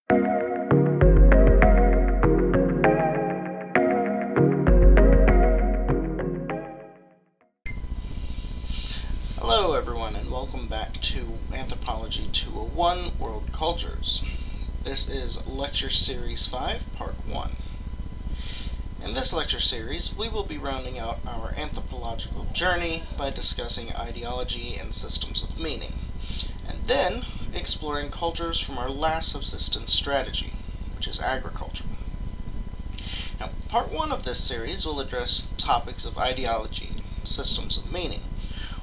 Hello everyone, and welcome back to Anthropology 201 World Cultures. This is Lecture Series 5, Part 1. In this lecture series, we will be rounding out our anthropological journey by discussing ideology and systems of meaning, and then exploring cultures from our last subsistence strategy, which is agriculture. Now, Part 1 of this series will address topics of ideology and systems of meaning,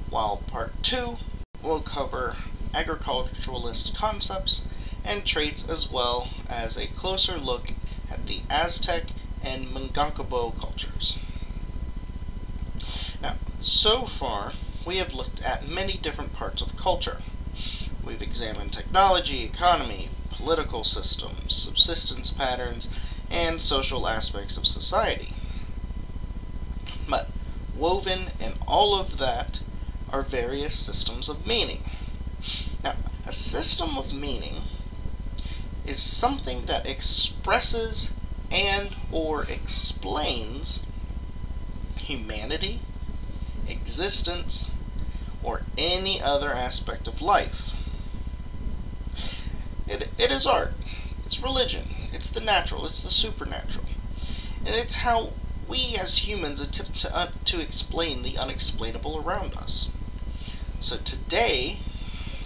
while Part 2 will cover agriculturalist concepts and traits, as well as a closer look at the Aztec and Mingankabo cultures. Now, so far, we have looked at many different parts of culture. We've examined technology, economy, political systems, subsistence patterns, and social aspects of society. But woven in all of that are various systems of meaning. Now, a system of meaning is something that expresses and or explains humanity, existence, or any other aspect of life. It is art, it's religion, it's the natural, it's the supernatural, and it's how we as humans attempt to explain the unexplainable around us. So today,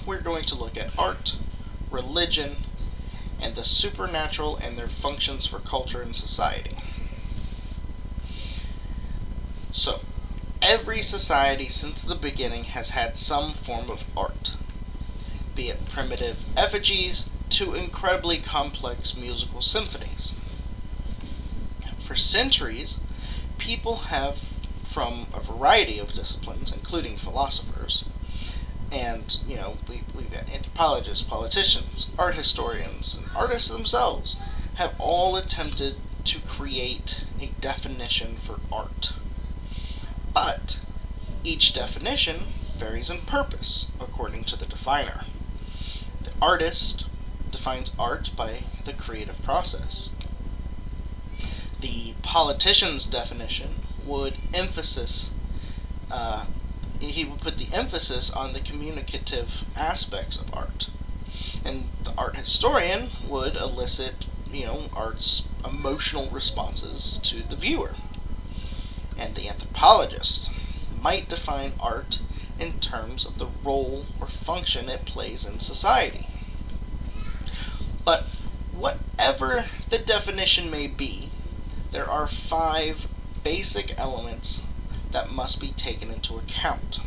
we're going to look at art, religion, and the supernatural and their functions for culture and society. So, every society since the beginning has had some form of art, be it primitive effigies to incredibly complex musical symphonies. For centuries, people have, from a variety of disciplines, including philosophers, and, we've got anthropologists, politicians, art historians, and artists themselves have all attempted to create a definition for art. But each definition varies in purpose, according to the definer. The artist defines art by the creative process. The politician's definition would he would put the emphasis on the communicative aspects of art. And the art historian would elicit, art's emotional responses to the viewer. And the anthropologist might define art in terms of the role or function it plays in society. But whatever the definition may be, there are 5 basic elements that must be taken into account.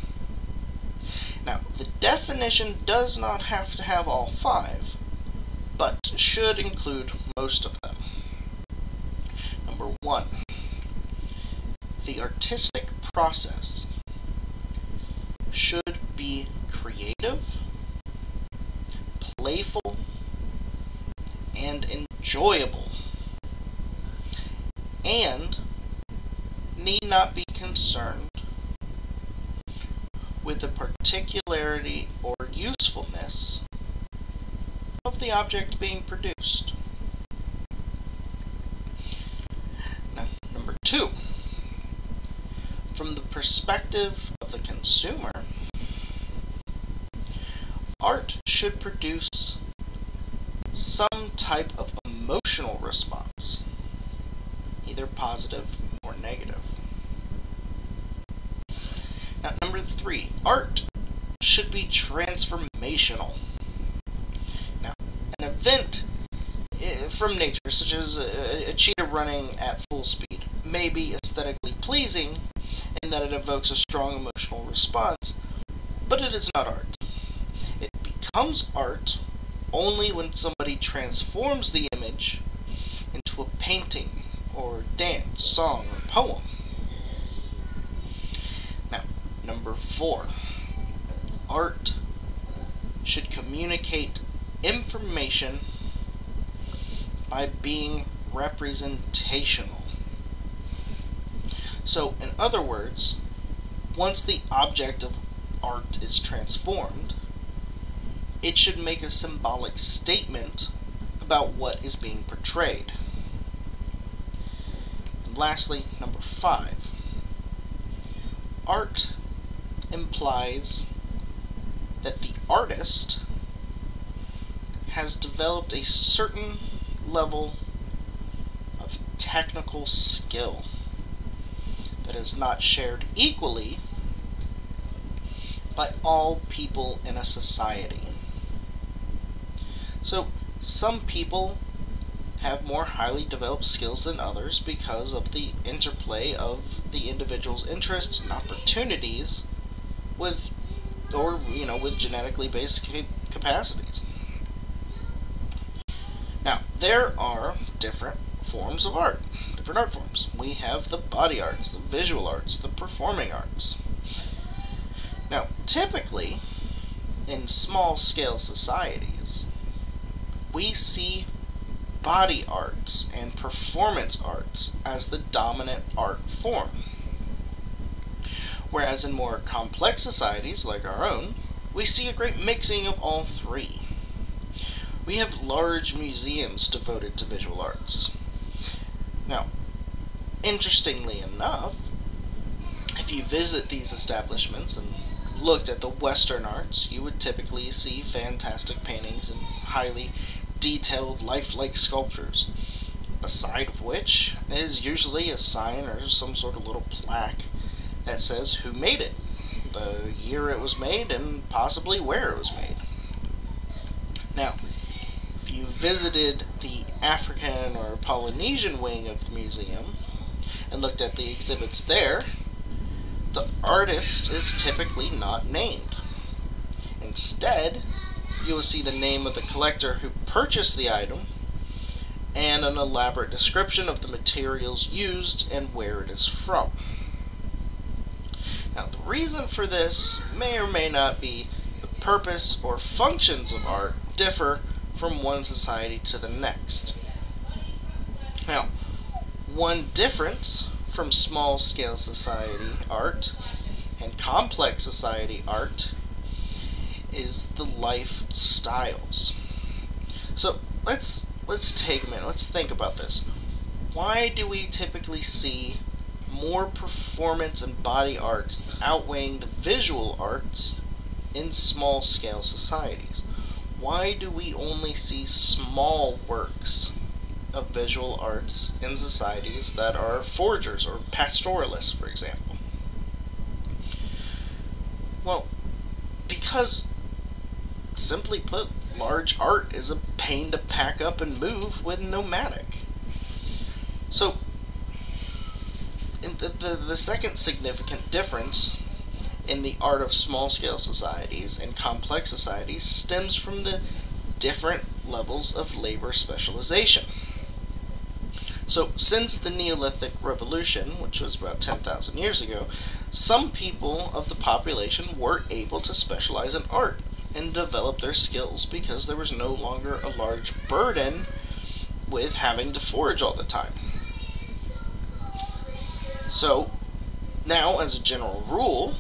Now, the definition does not have to have all 5, but should include most of them. Number 1, the artistic process should be creative, playful, and enjoyable, and need not be concerned with the particularity or usefulness of the object being produced. Now, number 2, from the perspective of the consumer, art should produce some type of emotional response, either positive or negative. Now, number 3, art should be transformational. Now, an event from nature, such as a cheetah running at full speed, may be aesthetically pleasing in that it evokes a strong emotional response, but it is not art. It becomes art only when somebody transforms the image into a painting or dance, song, or poem. Now, number 4, art should communicate information by being representational. So, in other words, once the object of art is transformed, it should make a symbolic statement about what is being portrayed. And lastly, number 5. Art implies that the artist has developed a certain level of technical skill that is not shared equally by all people in a society. So, some people have more highly developed skills than others because of the interplay of the individual's interests and opportunities with genetically based capacities. Now, there are different forms of art, different art forms. We have the body arts, the visual arts, the performing arts. Now, typically, in small-scale societies, we see body arts and performance arts as the dominant art form. Whereas in more complex societies like our own, we see a great mixing of all three. We have large museums devoted to visual arts. Now, interestingly enough, if you visit these establishments and looked at the Western arts, you would typically see fantastic paintings and highly detailed, lifelike sculptures, beside of which is usually a sign or some sort of little plaque that says who made it, the year it was made, and possibly where it was made. Now, if you visited the African or Polynesian wing of the museum and looked at the exhibits there, the artist is typically not named. Instead, you will see the name of the collector who purchased the item and an elaborate description of the materials used and where it is from. Now, the reason for this may or may not be the purpose or functions of art differ from one society to the next. Now, one difference from small-scale society art and complex society art is the lifestyles. So let's take a minute. Let's think about this. Why do we typically see more performance and body arts outweighing the visual arts in small-scale societies? Why do we only see small works of visual arts in societies that are foragers or pastoralists, for example? Well, because, simply put, large art is a pain to pack up and move with nomadic. So, the second significant difference in the art of small-scale societies and complex societies stems from the different levels of labor specialization. So, since the Neolithic Revolution, which was about 10,000 years ago, some people of the population were able to specialize in art and develop their skills because there was no longer a large burden with having to forage all the time. So, now, as a general rule,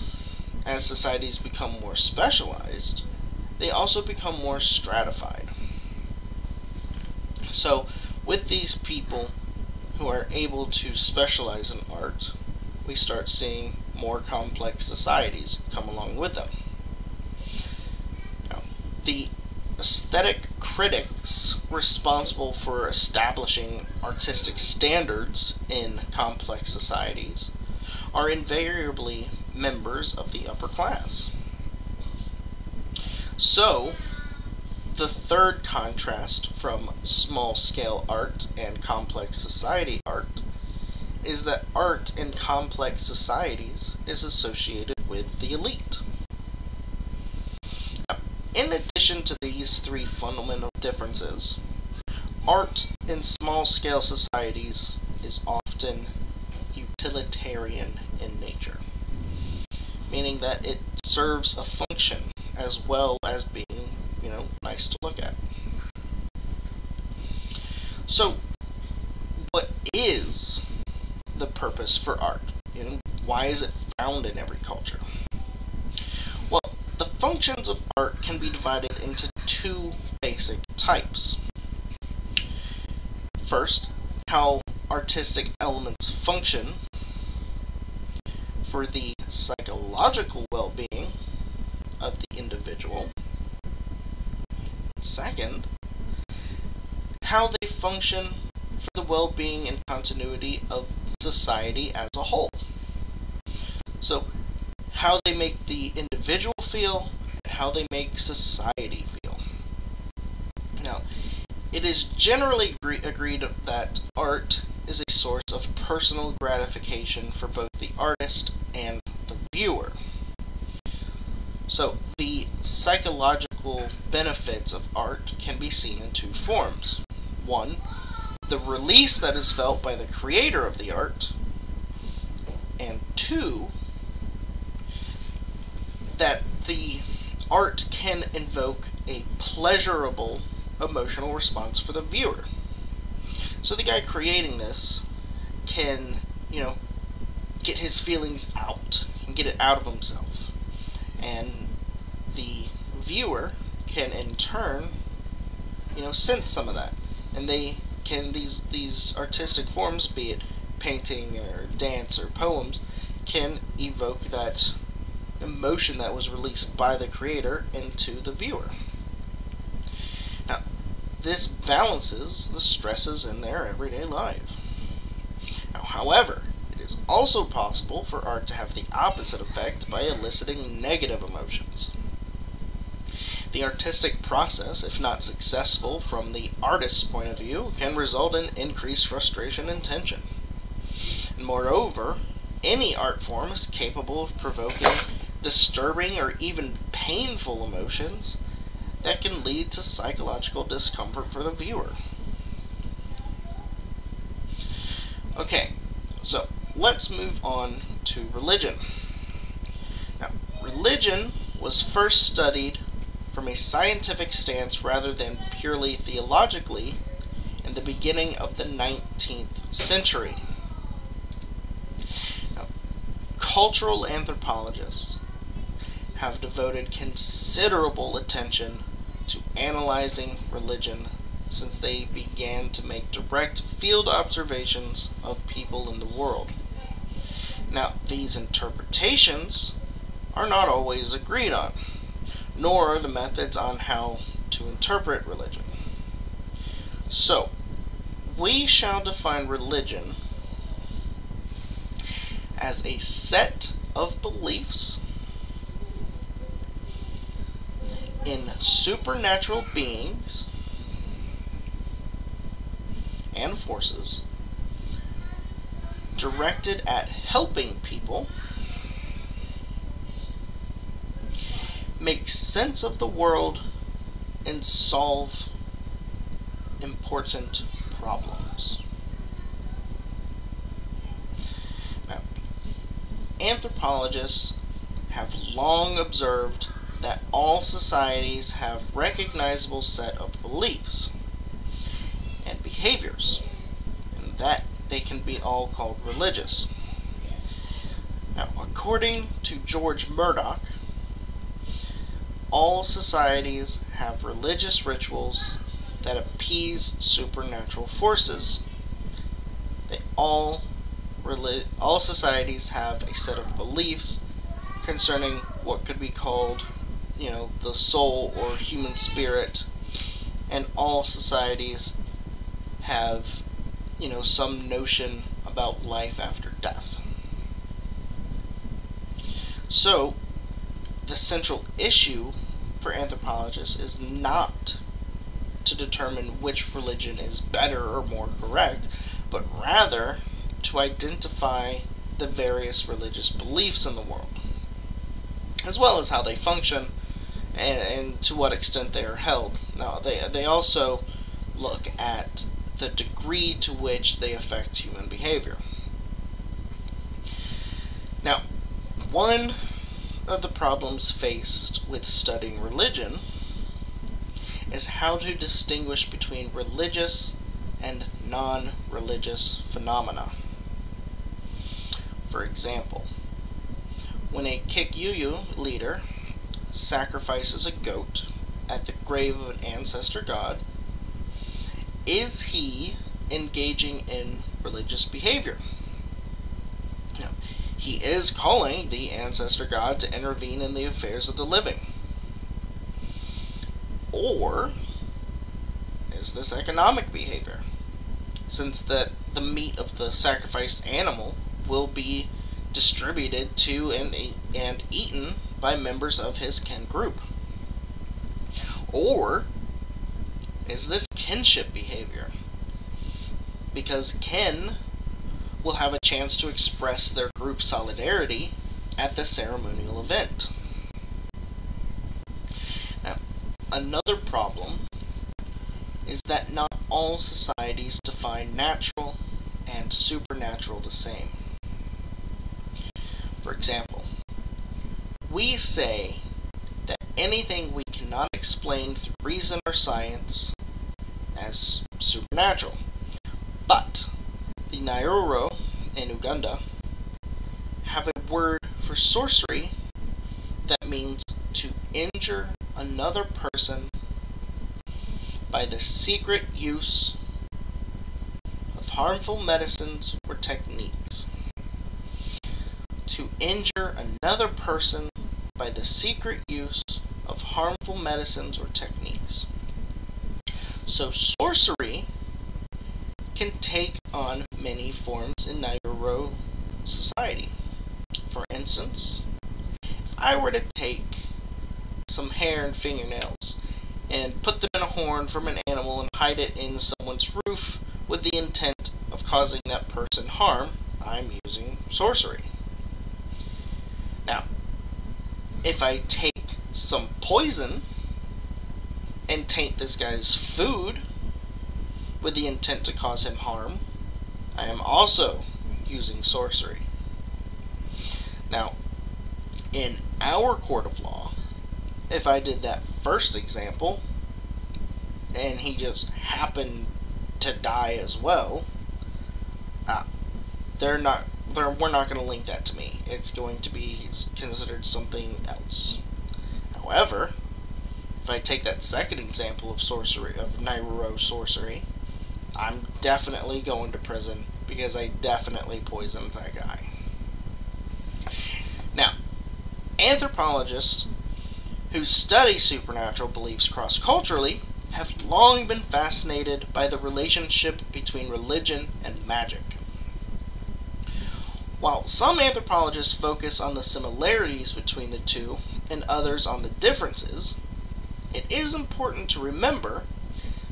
as societies become more specialized, they also become more stratified. So, with these people who are able to specialize in art, we start seeing more complex societies come along with them. Now, the aesthetic critics responsible for establishing artistic standards in complex societies are invariably members of the upper class. So, the third contrast from small-scale art and complex society art is that art in complex societies is associated with the elite. Now, in addition to these three fundamental differences, art in small-scale societies is often utilitarian in nature, meaning that it serves a function as well as being, nice to look at. So, what is the purpose for art? Why is it found in every culture? Well, the functions of art can be divided into two basic types. First, how artistic elements function for the psychological well-being of the individual. Second, how they function for the well-being and continuity of society as a whole. So, how they make the individual feel and how they make society feel. Now, it is generally agreed that art is a source of personal gratification for both the artist and the viewer. So, the psychological benefits of art can be seen in two forms. One, the release that is felt by the creator of the art, and two, that the art can invoke a pleasurable emotional response for the viewer. So the guy creating this can, get his feelings out and get it out of himself. And the viewer can in turn, sense some of that. And they can, these artistic forms, be it painting or dance or poems, can evoke that emotion that was released by the creator into the viewer. Now, this balances the stresses in their everyday life. Now, however, it is also possible for art to have the opposite effect by eliciting negative emotions. The artistic process, if not successful from the artist's point of view, can result in increased frustration and tension. And moreover, any art form is capable of provoking disturbing or even painful emotions that can lead to psychological discomfort for the viewer. Okay, so let's move on to religion. Now, religion was first studied from a scientific stance rather than purely theologically in the beginning of the 19th century. Now, cultural anthropologists have devoted considerable attention to analyzing religion since they began to make direct field observations of people in the world. Now, these interpretations are not always agreed on, nor the methods on how to interpret religion. So, we shall define religion as a set of beliefs in supernatural beings and forces directed at helping people make sense of the world and solve important problems. Now, anthropologists have long observed that all societies have recognizable set of beliefs and behaviors, and that they can be all called religious. Now, according to George Murdoch, all societies have religious rituals that appease supernatural forces. All societies have a set of beliefs concerning what could be called, the soul or human spirit, and all societies have, some notion about life after death. So, the central issue for anthropologists is not to determine which religion is better or more correct, but rather to identify the various religious beliefs in the world, as well as how they function and to what extent they are held. Now, they also look at the degree to which they affect human behavior. Now, one of the problems faced with studying religion is how to distinguish between religious and non-religious phenomena. For example, when a Kikuyu leader sacrifices a goat at the grave of an ancestor god, is he engaging in religious behavior. Now, he is calling the ancestor god to intervene in the affairs of the living. Or is this economic behavior, since the meat of the sacrificed animal will be distributed to and eaten by members of his kin group? Or is this kinship behavior, because kin will have a chance to express their group solidarity at the ceremonial event? Now, another problem is that not all societies define natural and supernatural the same. For example, we say that anything we cannot explain through reason or science as supernatural. But the Nyoro in Uganda have a word for sorcery that means to injure another person by the secret use of harmful medicines or techniques. To injure another person by the secret use of harmful medicines or techniques. So sorcery can take on many forms in Nyoro society. For instance, if I were to take some hair and fingernails and put them in a horn from an animal and hide it in someone's roof with the intent of causing that person harm, I'm using sorcery. Now, if I take some poison and taint this guy's food with the intent to cause him harm, I am also using sorcery. Now, in our court of law, if I did that first example and he just happened to die as well, we're not going to link that to me. It's going to be considered something else. However, if I take that second example of sorcery, of Nyoro sorcery, I'm definitely going to prison because I definitely poisoned that guy. Now, anthropologists who study supernatural beliefs cross-culturally have long been fascinated by the relationship between religion and magic. While some anthropologists focus on the similarities between the two and others on the differences, it is important to remember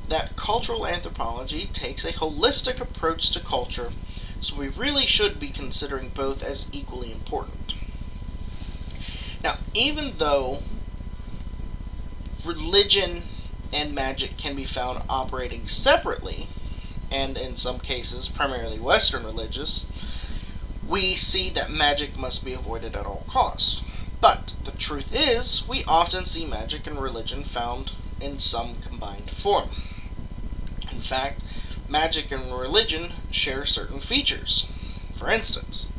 that cultural anthropology takes a holistic approach to culture, so we really should be considering both as equally important. Now, even though religion and magic can be found operating separately, and in some cases primarily Western religious, we see that magic must be avoided at all costs. But the truth is, we often see magic and religion found in some combined form. In fact, magic and religion share certain features. For instance,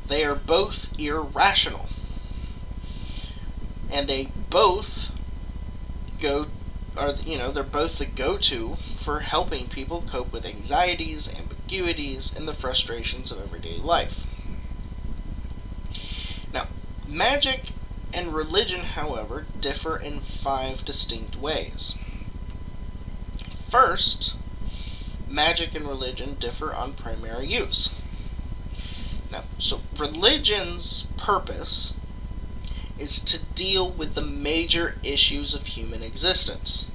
they are both irrational, and they both they're both the go-to for helping people cope with anxieties, ambiguities, and the frustrations of everyday life. Now, magic and religion, however, differ in 5 distinct ways. First, magic and religion differ on primary use. Now, so religion's purpose is to deal with the major issues of human existence,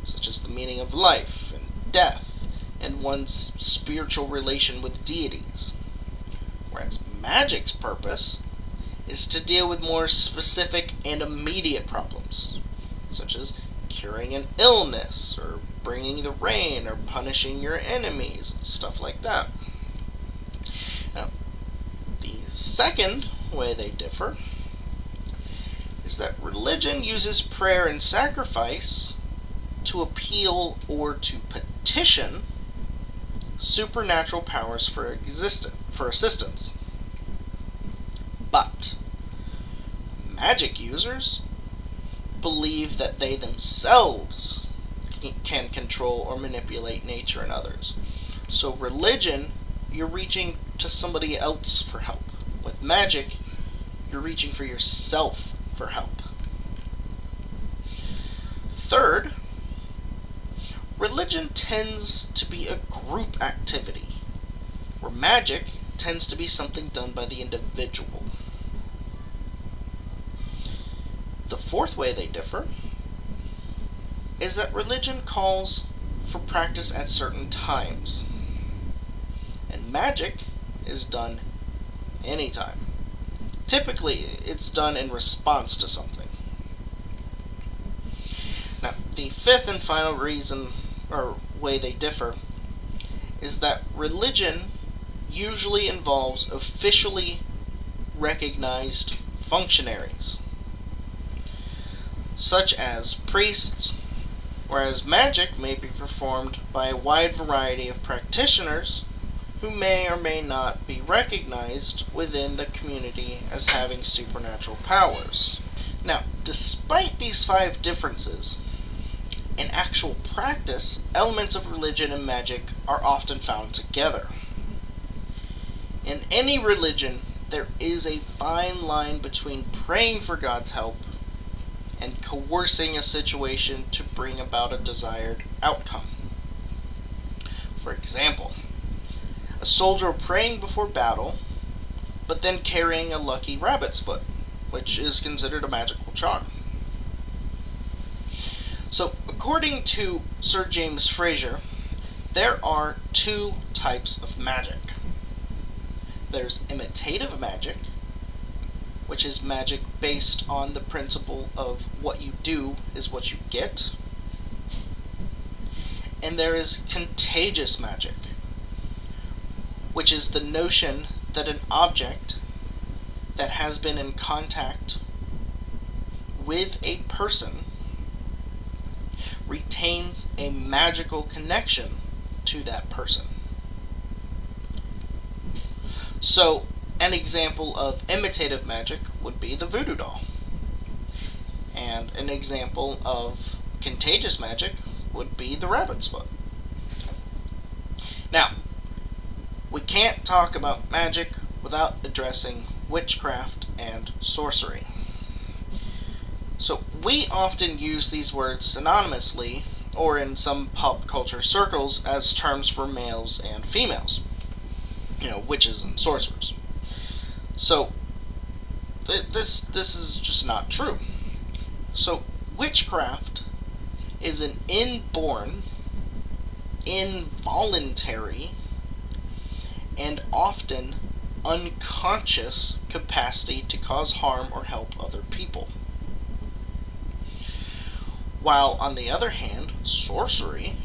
such as the meaning of life and death, and one's spiritual relation with deities. Whereas magic's purpose is to deal with more specific and immediate problems, such as curing an illness, or bringing the rain, or punishing your enemies, stuff like that. Now, the second way they differ is that religion uses prayer and sacrifice to appeal or to petition supernatural powers for assistance. But magic users believe that they themselves can control or manipulate nature and others, So religion, you're reaching to somebody else for help. With magic, you're reaching for yourself for help. Third, religion tends to be a group activity, where magic tends to be something done by the individual. The fourth way they differ is that religion calls for practice at certain times, and magic is done anytime. Typically, it's done in response to something. Now, the fifth and final reason, or way they differ, is that religion usually involves officially recognized functionaries, such as priests, whereas magic may be performed by a wide variety of practitioners who may or may not be recognized within the community as having supernatural powers. Now, despite these 5 differences, in actual practice, elements of religion and magic are often found together. In any religion, there is a fine line between praying for God's help and coercing a situation to bring about a desired outcome. For example, a soldier praying before battle, but then carrying a lucky rabbit's foot, which is considered a magical charm. So, according to Sir James Frazer, there are 2 types of magic. There's imitative magic, which is magic based on the principle of what you do is what you get. And there is contagious magic, which is the notion that an object that has been in contact with a person retains a magical connection to that person. So, an example of imitative magic would be the voodoo doll. And an example of contagious magic would be the rabbit's foot. Now, we can't talk about magic without addressing witchcraft and sorcery. So, we often use these words synonymously, or in some pop culture circles, as terms for males and females. Witches and sorcerers. So, this is just not true. So, witchcraft is an inborn, involuntary, and often unconscious capacity to cause harm or help other people. While, on the other hand, sorcery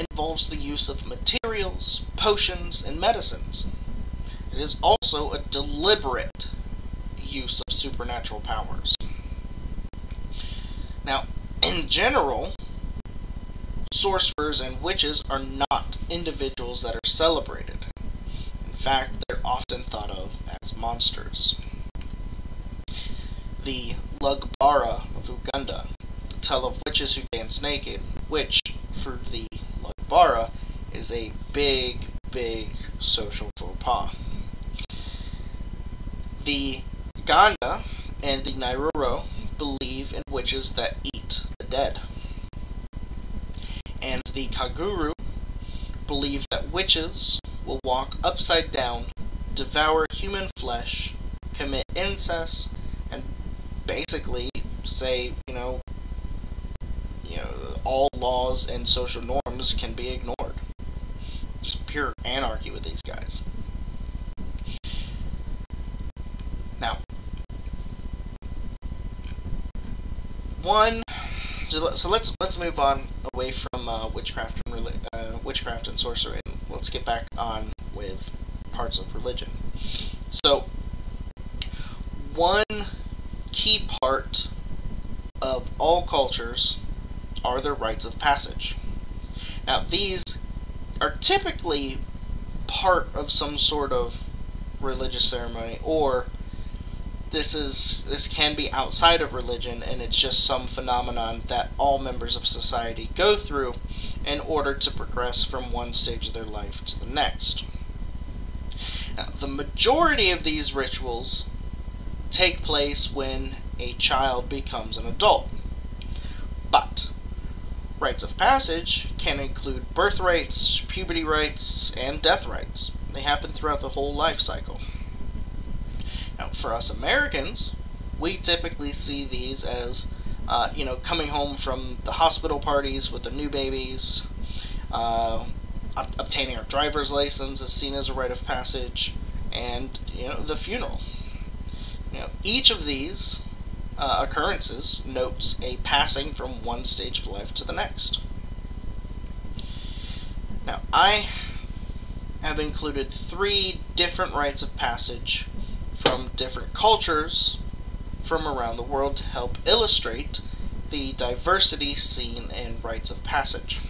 involves the use of materials, potions, and medicines. It is also a deliberate use of supernatural powers. Now, in general, sorcerers and witches are not individuals that are celebrated. In fact, they're often thought of as monsters. The Lugbara of Uganda tell of witches who dance naked, which, for the Lugbara, is a big, big social faux pas. The Ganda and the Nairoro believe in witches that eat the dead. And the Kaguru believe that witches will walk upside down, devour human flesh, commit incest, and basically say, all laws and social norms can be ignored. Just pure anarchy with these guys. Now, so let's move on away from witchcraft and sorcery, and let's get back on with parts of religion. So, one key part of all cultures are their rites of passage. Now, these are typically part of some sort of religious ceremony, or this can be outside of religion, and it's just some phenomenon that all members of society go through in order to progress from one stage of their life to the next. Now, the majority of these rituals take place when a child becomes an adult. But rites of passage can include birth rites, puberty rites, and death rites. They happen throughout the whole life cycle. Now, for us Americans, we typically see these as, coming home from the hospital parties with the new babies. Obtaining our driver's license is seen as a rite of passage, and the funeral. Each of these occurrences notes a passing from one stage of life to the next. Now, I have included 3 different rites of passage from different cultures from around the world to help illustrate the diversity seen in rites of passage.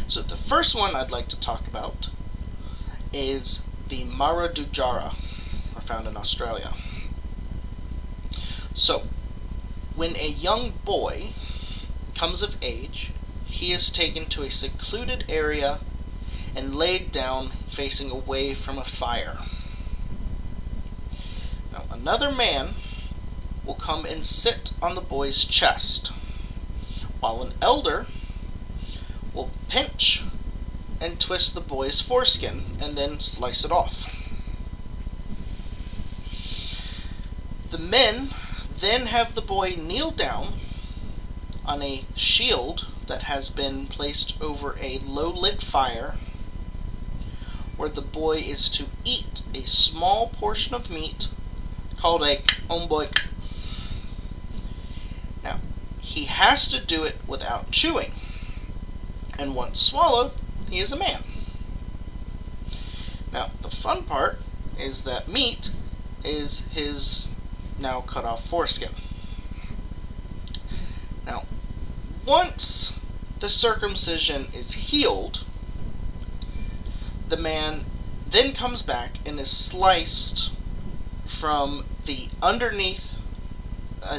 So the first one I'd like to talk about is the Maradujara, found in Australia. So, when a young boy comes of age, he is taken to a secluded area and laid down facing away from a fire. Now, another man will come and sit on the boy's chest, while an elder will pinch and twist the boy's foreskin and then slice it off. The men then have the boy kneel down on a shield that has been placed over a low-lit fire, where the boy is to eat a small portion of meat called a omboi. Now, he has to do it without chewing, and once swallowed, he is a man. Now, the fun part is that meat is his now cut off foreskin. Now, once the circumcision is healed, the man then comes back and is sliced from the underneath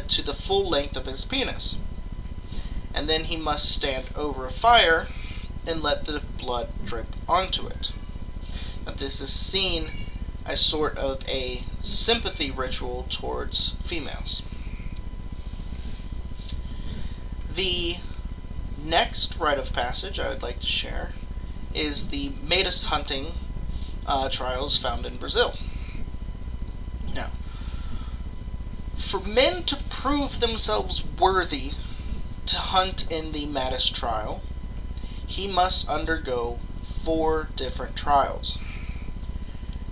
to the full length of his penis. And then he must stand over a fire and let the blood drip onto it. Now, this is seen as sort of a sympathy ritual towards females. The next rite of passage I would like to share is the Metis hunting trials found in Brazil. Now, for men to prove themselves worthy to hunt in the Metis trial, he must undergo 4 different trials.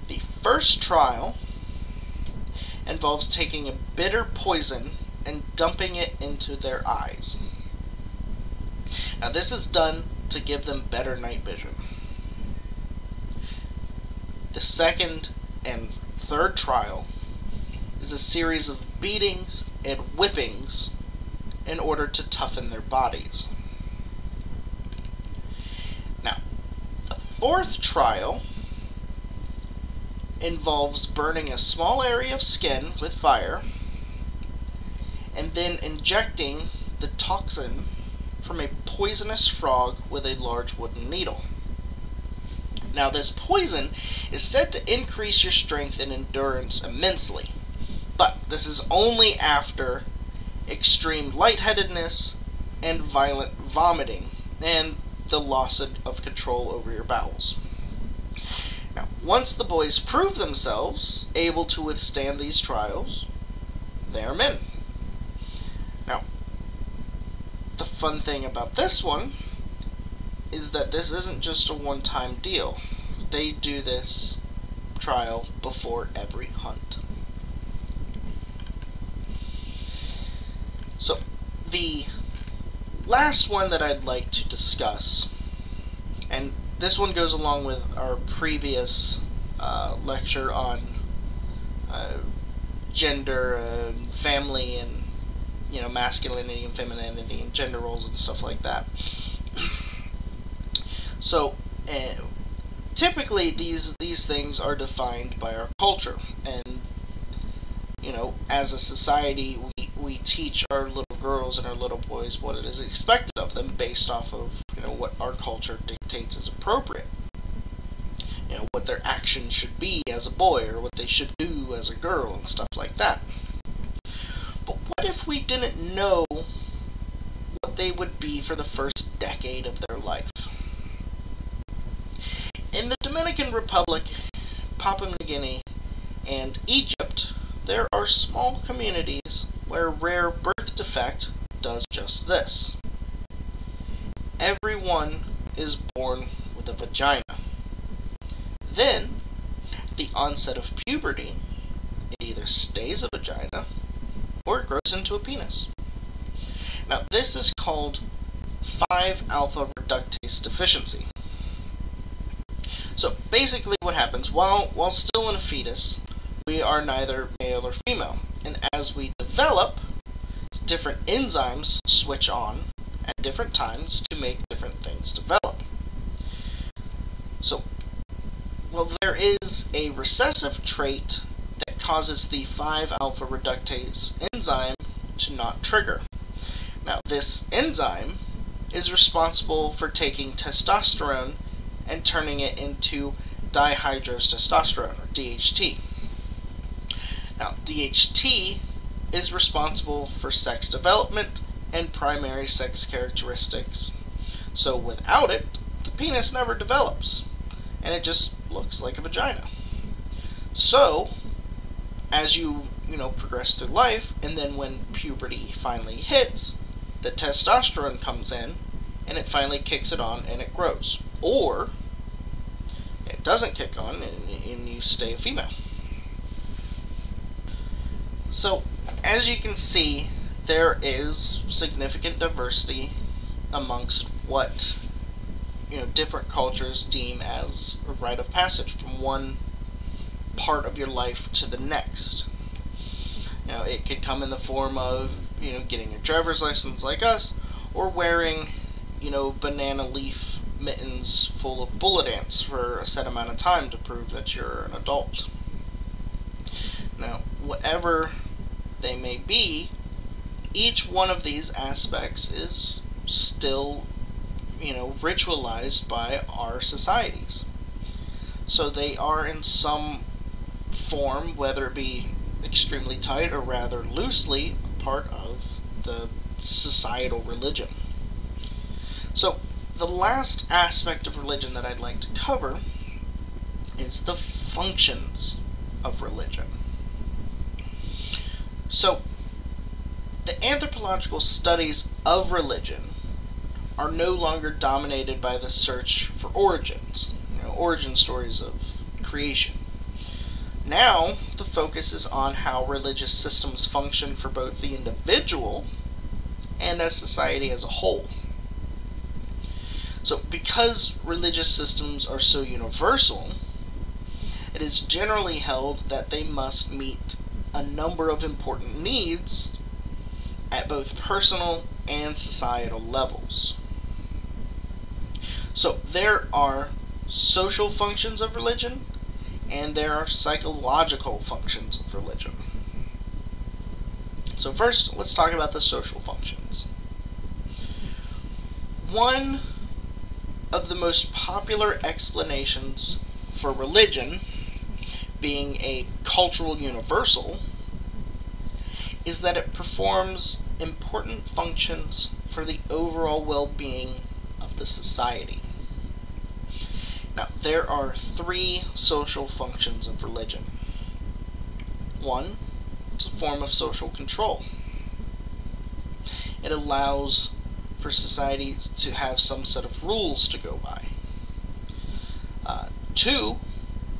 The first trial involves taking a bitter poison and dumping it into their eyes. Now, this is done to give them better night vision. The second and third trial is a series of beatings and whippings in order to toughen their bodies. Now, the fourth trial involves burning a small area of skin with fire and then injecting the toxin from a poisonous frog with a large wooden needle. Now, this poison is said to increase your strength and endurance immensely, but this is only after extreme lightheadedness and violent vomiting and the loss of control over your bowels. Now, once the boys prove themselves able to withstand these trials, they are men. Now, the fun thing about this one is that this isn't just a one-time deal. They do this trial before every hunt. So, the last one that I'd like to discuss, and this one goes along with our previous lecture on gender and family and masculinity and femininity and gender roles and stuff like that. So, typically these things are defined by our culture, and as a society we teach our little girls and our little boys what it is expected of them based off of, what our culture dictates is appropriate. What their actions should be as a boy or what they should do as a girl and stuff like that. But what if we didn't know what they would be for the first decade of their life? In the Dominican Republic, Papua New Guinea, and Egypt, there are small communities where rare birth defect does just this. Everyone is born with a vagina. Then, at the onset of puberty, it either stays a vagina or it grows into a penis. Now, this is called 5-alpha reductase deficiency. So, basically what happens, while still in a fetus, we are neither male or female. And as we develop, different enzymes switch on at different times to make different things develop. So, there is a recessive trait that causes the 5-alpha reductase enzyme to not trigger. Now, this enzyme is responsible for taking testosterone and turning it into dihydrotestosterone, or DHT. Now, DHT is responsible for sex development and primary sex characteristics. So without it, the penis never develops, and it just looks like a vagina. So, as you progress through life, and then when puberty finally hits, the testosterone comes in, and it finally kicks it on, and it grows. Or, it doesn't kick on, and you stay a female. So, as you can see, there is significant diversity amongst what different cultures deem as a rite of passage from one part of your life to the next. It could come in the form of getting your driver's license like us, or wearing banana leaf mittens full of bullet ants for a set amount of time to prove that you're an adult. Now, whatever they may be, each one of these aspects is still, ritualized by our societies. So they are in some form, whether it be extremely tight or rather loosely, a part of the societal religion. So the last aspect of religion that I'd like to cover is the functions of religion. So, the anthropological studies of religion are no longer dominated by the search for origins, origin stories of creation. Now, the focus is on how religious systems function for both the individual and as society as a whole. So, because religious systems are so universal, it is generally held that they must meet a number of important needs at both personal and societal levels. So there are social functions of religion, and there are psychological functions of religion. So first, let's talk about the social functions. One of the most popular explanations for religion being a cultural universal is that it performs important functions for the overall well-being of the society. Now, there are 3 social functions of religion. One is a form of social control. It allows for society to have some set of rules to go by. 2,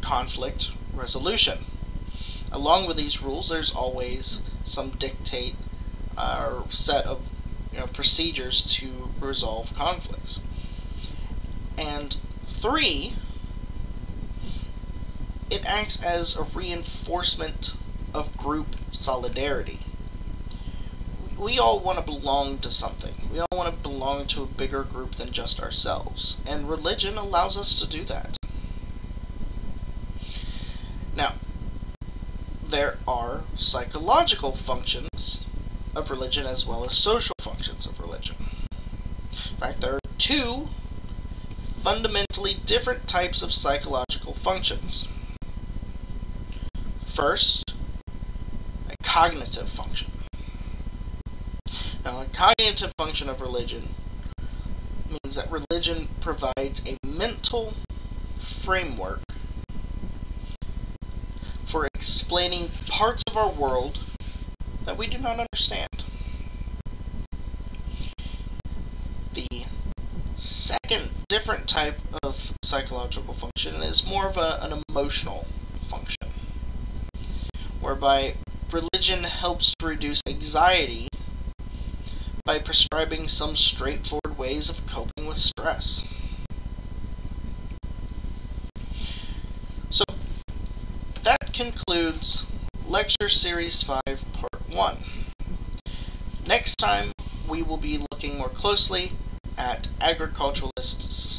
conflict resolution. Along with these rules, there's always some dictate or set of procedures to resolve conflicts. And 3, it acts as a reinforcement of group solidarity. We all want to belong to something. We all want to belong to a bigger group than just ourselves, and religion allows us to do that. Now, there are psychological functions of religion as well as social functions of religion. In fact, there are two fundamentally different types of psychological functions. First, a cognitive function. Now, a cognitive function of religion means that religion provides a mental framework for explaining parts of our world that we do not understand. The second different type of psychological function is more of an emotional function, whereby religion helps to reduce anxiety by prescribing some straightforward ways of coping with stress. So, that concludes Lecture Series 5, Part 1. Next time, we will be looking more closely at agriculturalist